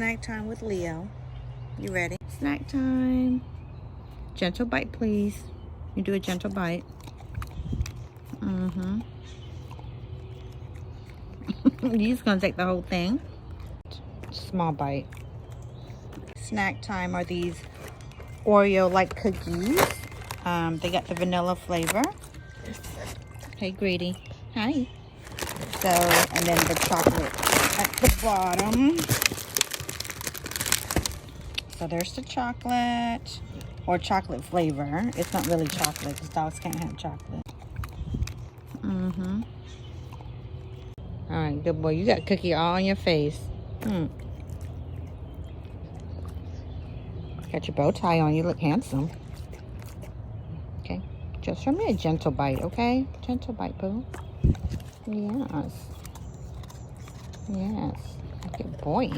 Snack time with Leo. You ready? Snack time. Gentle bite, please. You do a gentle bite. You're just gonna take the whole thing. Small bite. Snack time are these Oreo-like cookies. They got the vanilla flavor. Hey, Greedy. Hi. So, and then the chocolate at the bottom. So there's the chocolate, or chocolate flavor. It's not really chocolate because dogs can't have chocolate. All right, good boy. You got cookie all on your face. Got your bow tie on. You look handsome. Okay. Just show me a gentle bite, okay? Gentle bite, boo. Yes. Yes. Good boy.